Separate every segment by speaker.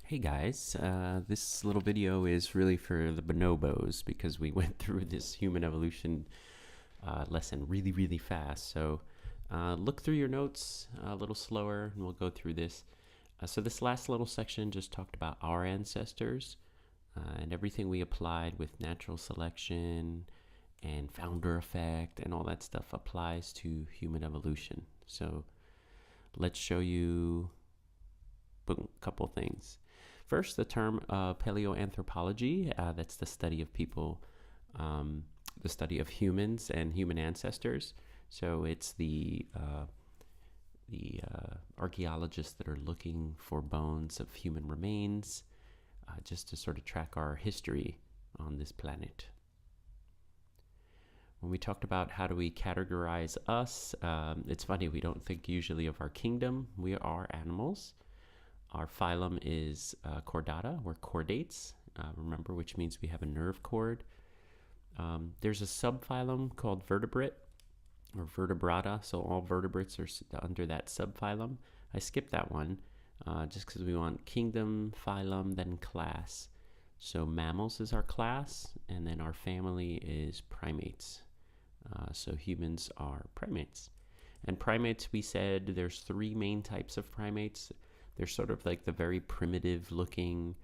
Speaker 1: Hey guys, this little video is really for the bonobos because we went through this human evolution lesson really fast. So look through your notes a little slower and we'll go through this. So this last little section just talked about our ancestors and everything we applied with natural selection and founder effect and all that stuff applies to human evolution. So let's show you a couple things. First, the term paleoanthropology, that's the study of people, the study of humans and human ancestors. So it's the archaeologists that are looking for bones of human remains just to sort of track our history on this planet. When we talked about how do we categorize us, it's funny, we don't think usually of our kingdom. We are animals. Our phylum is Chordata. We're chordates, remember, which means we have a nerve cord. There's a subphylum called vertebrate or vertebrata, so all vertebrates are under that subphylum. I skipped that one just because we want kingdom, phylum, then class. So mammals is our class, and then our family is primates. So humans are primates. And primates, we said there's three main types of primates. They're sort of like the very primitive looking,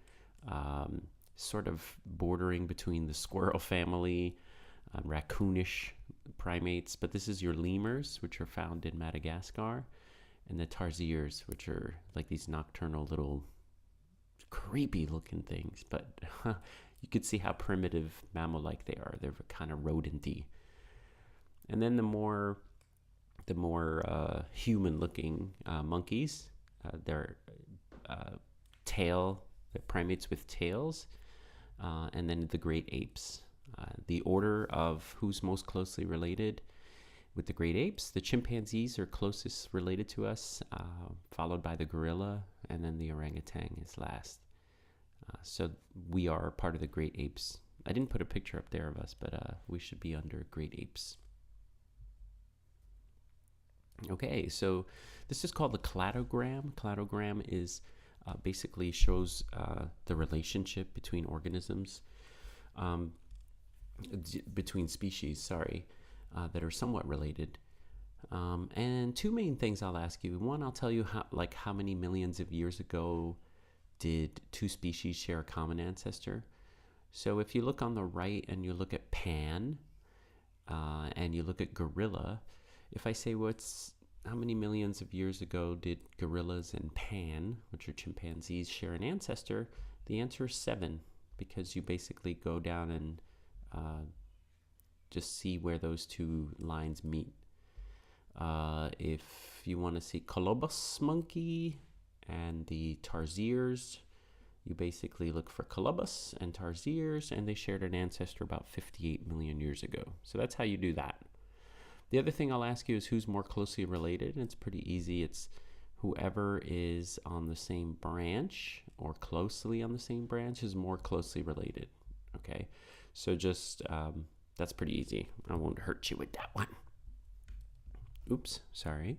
Speaker 1: sort of bordering between the squirrel family, raccoonish primates. But this is your lemurs, which are found in Madagascar, and the tarsiers, which are like these nocturnal little creepy looking things. But you could see how primitive mammal-like they are. They're kind of rodent-y. And then the more human looking monkeys, they're they're primates with tails, and then the great apes. The order of who's most closely related with the great apes, the chimpanzees are closest related to us, followed by the gorilla, and then the orangutan is last. So we are part of the great apes. I didn't put a picture up there of us, but we should be under great apes. Okay, so this is called the cladogram. Cladogram is basically shows the relationship between organisms, between species, that are somewhat related. And two main things I'll ask you. One, I'll tell you how many millions of years ago did two species share a common ancestor. So if you look on the right and you look at Pan, and you look at gorilla, if I say how many millions of years ago did gorillas and Pan, which are chimpanzees, share an ancestor? The answer is 7, because you basically go down and just see where those two lines meet. If you want to see colobus monkey and the tarsiers, you basically look for colobus and tarsiers, and they shared an ancestor about 58 million years ago. So that's how you do that. The other thing I'll ask you is who's more closely related, and it's pretty easy. It's whoever is on the same branch or closely on the same branch is more closely related. Okay, so just that's pretty easy. I won't hurt you with that one. Oops, sorry.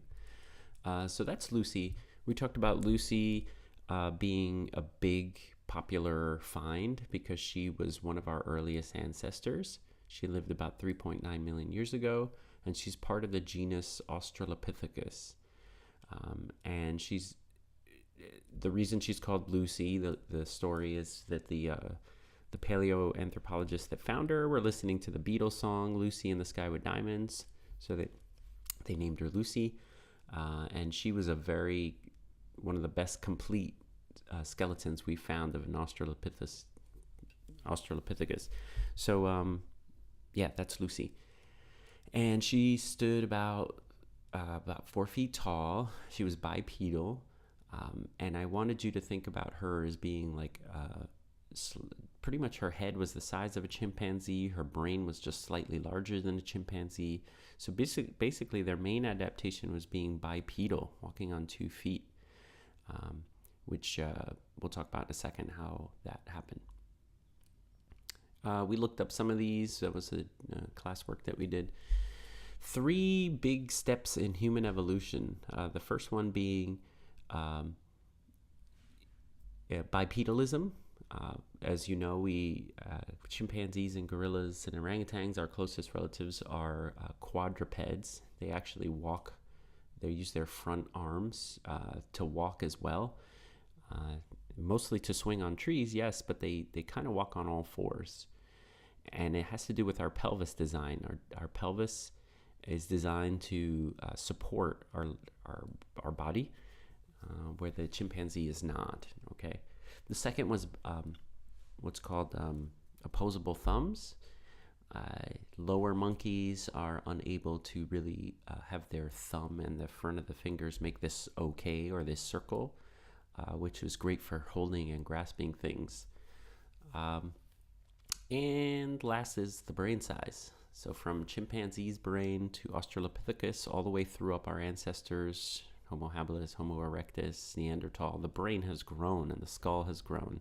Speaker 1: So that's Lucy. We talked about Lucy being a big popular find because she was one of our earliest ancestors. She lived about 3.9 million years ago, and she's part of the genus Australopithecus. And the reason she's called Lucy, the story is that the paleoanthropologists that found her were listening to the Beatles song Lucy in the Sky with Diamonds, so they named her Lucy. And she was one of the best complete skeletons we found of an Australopithecus. So yeah, that's Lucy. And she stood about 4 feet tall. She was bipedal. And I wanted you to think about her as being like pretty much her head was the size of a chimpanzee. Her brain was just slightly larger than a chimpanzee. So basically their main adaptation was being bipedal, walking on 2 feet, which we'll talk about in a second how that happened. We looked up some of these. That was a classwork that we did. 3 big steps in human evolution. The first one being Bipedalism. As you know, chimpanzees and gorillas and orangutans, our closest relatives, are quadrupeds. They actually walk. They use their front arms to walk as well. Mostly to swing on trees, yes, but they kind of walk on all fours. And it has to do with our pelvis design. Our pelvis is designed to support our body, where the chimpanzee is not. Okay. The second was what's called opposable thumbs. Lower monkeys are unable to really have their thumb and the front of the fingers make this okay, or this circle, which is great for holding and grasping things. And last is the brain size. So from chimpanzee's brain to Australopithecus, all the way through up our ancestors, Homo habilis, Homo erectus, Neanderthal, the brain has grown and the skull has grown.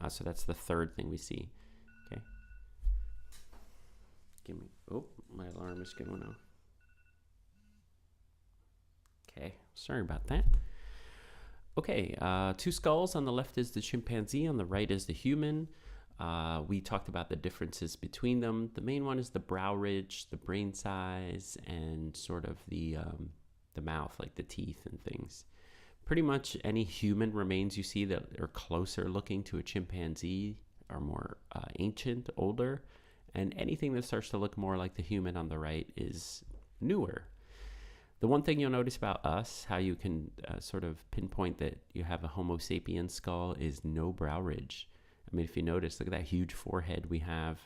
Speaker 1: So that's the third thing we see. Okay. Oh, my alarm is going off. Okay, sorry about that. Okay, two skulls. On the left is the chimpanzee, on the right is the human. We talked about the differences between them. The main one is the brow ridge, the brain size, and sort of the mouth, like the teeth and things. Pretty much any human remains you see that are closer looking to a chimpanzee are more ancient, older, and anything that starts to look more like the human on the right is newer. The one thing you'll notice about us, how you can sort of pinpoint that you have a Homo sapiens skull, is no brow ridge. I mean, if you notice, look at that huge forehead we have.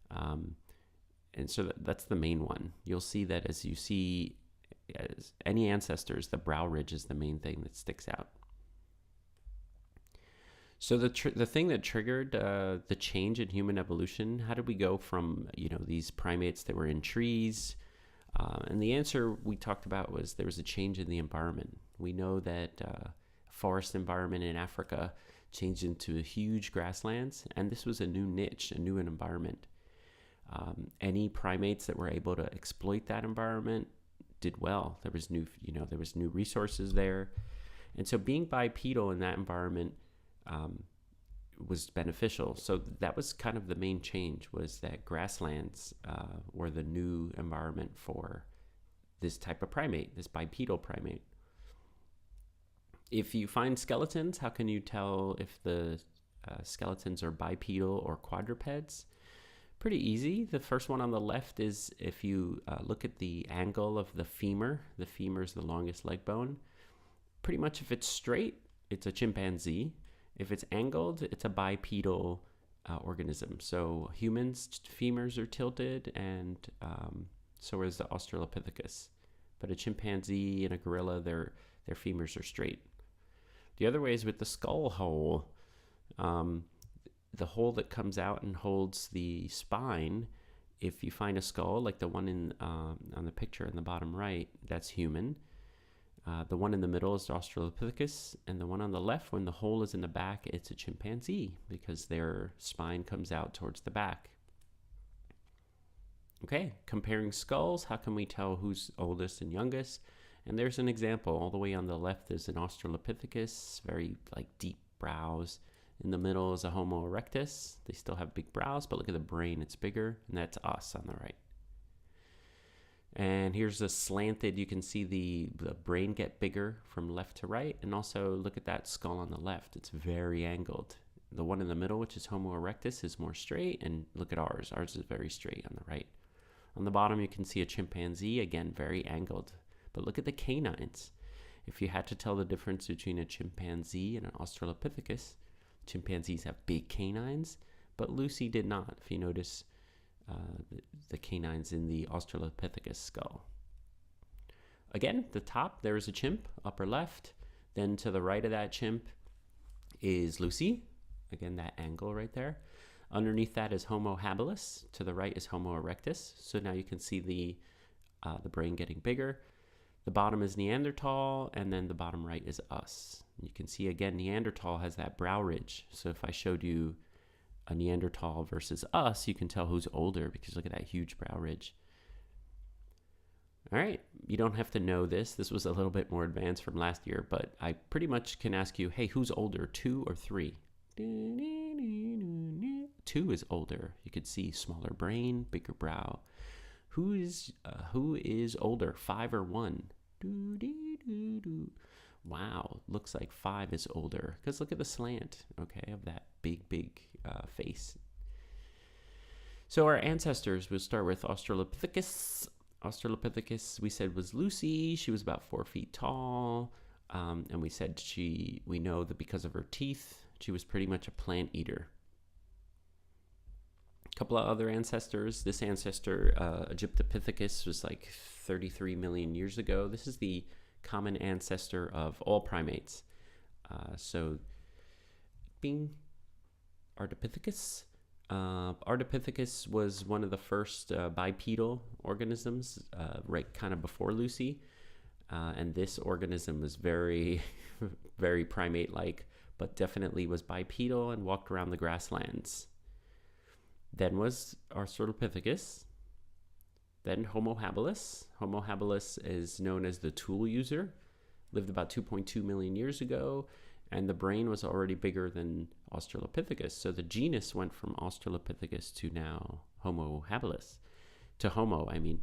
Speaker 1: And so that's the main one. You'll see that as you see as any ancestors, the brow ridge is the main thing that sticks out. So the thing that triggered the change in human evolution, how did we go from, these primates that were in trees? And the answer we talked about was there was a change in the environment. We know that forest environment in Africa changed into huge grasslands, and this was a new niche, a new environment. Any primates that were able to exploit that environment did well. There was new resources there, and so being bipedal in that environment was beneficial. So that was kind of the main change, was that grasslands were the new environment for this type of primate, this bipedal primate. If you find skeletons, how can you tell if the skeletons are bipedal or quadrupeds? Pretty easy. The first one on the left is if you look at the angle of the femur is the longest leg bone. Pretty much if it's straight, it's a chimpanzee. If it's angled, it's a bipedal organism. So humans' femurs are tilted, and so is the Australopithecus. But a chimpanzee and a gorilla, their femurs are straight. The other way is with the skull hole. The hole that comes out and holds the spine. If you find a skull, like the one on the picture in the bottom right, that's human. The one in the middle is Australopithecus, and the one on the left, when the hole is in the back, it's a chimpanzee because their spine comes out towards the back. Okay, comparing skulls, how can we tell who's oldest and youngest? And there's an example. All the way on the left is an Australopithecus, very deep brows. In the middle is a Homo erectus. They still have big brows, but look at the brain, it's bigger, and that's us on the right. And here's a slanted, you can see the brain get bigger from left to right, and also look at that skull on the left, it's very angled. The one in the middle, which is Homo erectus, is more straight, and look at ours is very straight on the right. On the bottom you can see a chimpanzee, again very angled, but look at the canines. If you had to tell the difference between a chimpanzee and an Australopithecus, chimpanzees have big canines, but Lucy did not, if you notice the canines in the Australopithecus skull. Again, the top, there is a chimp, upper left. Then to the right of that chimp is Lucy. Again, that angle right there. Underneath that is Homo habilis. To the right is Homo erectus. So now you can see the brain getting bigger. The bottom is Neanderthal, and then the bottom right is us. You can see again, Neanderthal has that brow ridge. So if I showed you a Neanderthal versus us, you can tell who's older because look at that huge brow ridge. All right, you don't have to know this. This was a little bit more advanced from last year, but I pretty much can ask you, hey, who's older, 2 or 3? 2 is older. You could see smaller brain, bigger brow. Who is older, 5 or 1? Wow, looks like 5 is older because look at the slant, okay, of that big face. So our ancestors, we'll start with Australopithecus. Australopithecus, we said, was Lucy. She was about 4 feet tall. And we said we know that because of her teeth, she was pretty much a plant eater. A couple of other ancestors. This ancestor, Egyptopithecus, was like 33 million years ago. This is the common ancestor of all primates. So, bing, Ardipithecus. Ardipithecus was one of the first bipedal organisms, right kind of before Lucy. And this organism was very, very primate-like, but definitely was bipedal and walked around the grasslands. Then was Australopithecus. Then Homo habilis. Homo habilis is known as the tool user. Lived about 2.2 million years ago, and the brain was already bigger than Australopithecus. So the genus went from Australopithecus to now Homo habilis. To Homo, I mean.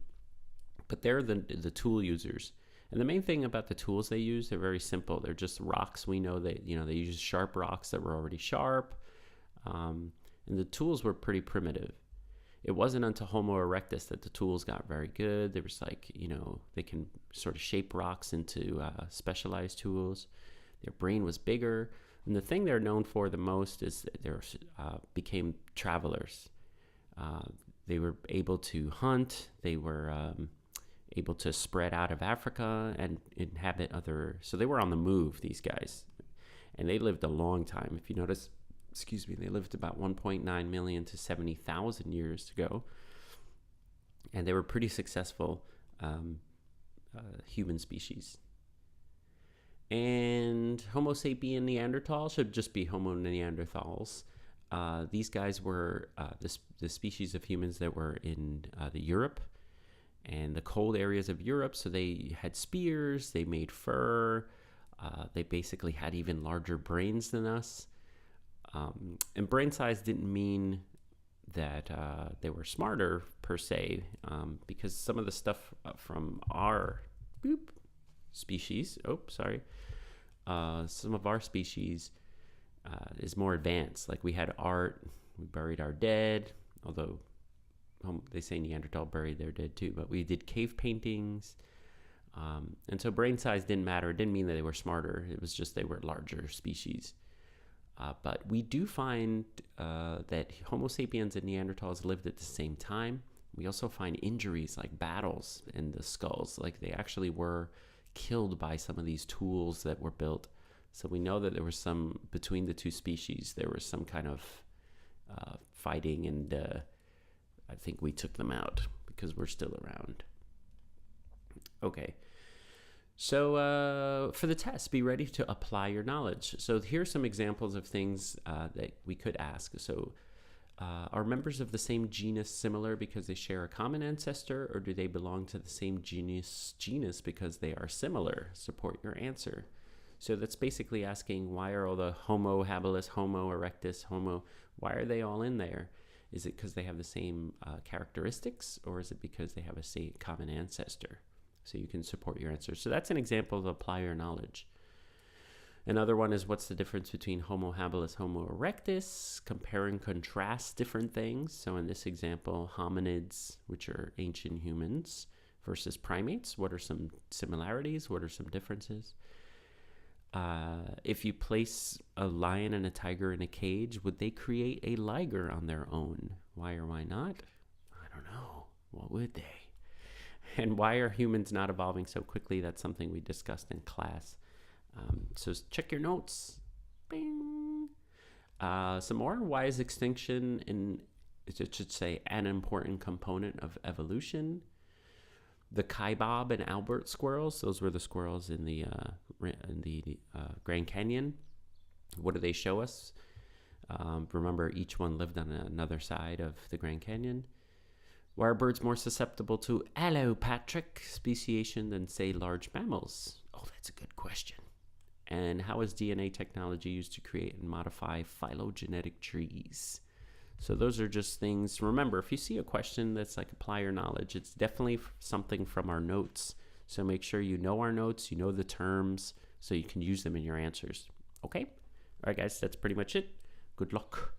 Speaker 1: But they're the tool users. And the main thing about the tools they use, they're very simple. They're just rocks. We know that, they use sharp rocks that were already sharp. And the tools were pretty primitive. It wasn't until Homo erectus that the tools got very good. There was they can sort of shape rocks into specialized tools. Their brain was bigger. And the thing they're known for the most is that they became travelers. They were able to hunt. They were able to spread out of Africa and inhabit so they were on the move, these guys. And they lived a long time. If you notice, they lived about 1.9 million to 70,000 years ago. And they were pretty successful human species. And Homo sapien Neanderthal should just be Homo neanderthals. These guys were the species of humans that were in the Europe and the cold areas of Europe. So they had spears, they made fur, they basically had even larger brains than us. And brain size didn't mean that they were smarter per se, because some of the stuff from our species, some of our species is more advanced. Like we had art, we buried our dead, although they say Neanderthal buried their dead too, but we did cave paintings. And so brain size didn't matter. It didn't mean that they were smarter. It was just they were larger species. But we do find that Homo sapiens and Neanderthals lived at the same time. We also find injuries like battles in the skulls. Like they actually were killed by some of these tools that were built. So we know that there was between the two species, there was some kind of fighting, and I think we took them out because we're still around. Okay. So for the test, be ready to apply your knowledge. So here's some examples of things that we could ask. So are members of the same genus similar because they share a common ancestor, or do they belong to the same genus because they are similar? Support your answer. So that's basically asking, why are all the Homo habilis, Homo erectus, why are they all in there? Is it because they have the same characteristics, or is it because they have a common ancestor? So you can support your answer. So that's an example of apply your knowledge. Another one is, what's the difference between Homo habilis, Homo erectus? Compare and contrast different things. So in this example, hominids, which are ancient humans, versus primates. What are some similarities? What are some differences? If you place a lion and a tiger in a cage, would they create a liger on their own? Why or why not? I don't know. What would they? And why are humans not evolving so quickly? That's something we discussed in class. So check your notes. Bing. Some more. Why is extinction it should say an important component of evolution? The Kaibab and Albert squirrels, those were the squirrels in the Grand Canyon. What do they show us? Remember, each one lived on another side of the Grand Canyon. Why are birds more susceptible to allopatric speciation than, say, large mammals? Oh, that's a good question. And how is DNA technology used to create and modify phylogenetic trees? So those are just things. Remember, if you see a question that's like apply your knowledge, it's definitely something from our notes. So make sure you know our notes, you know the terms, so you can use them in your answers. Okay? All right, guys, that's pretty much it. Good luck.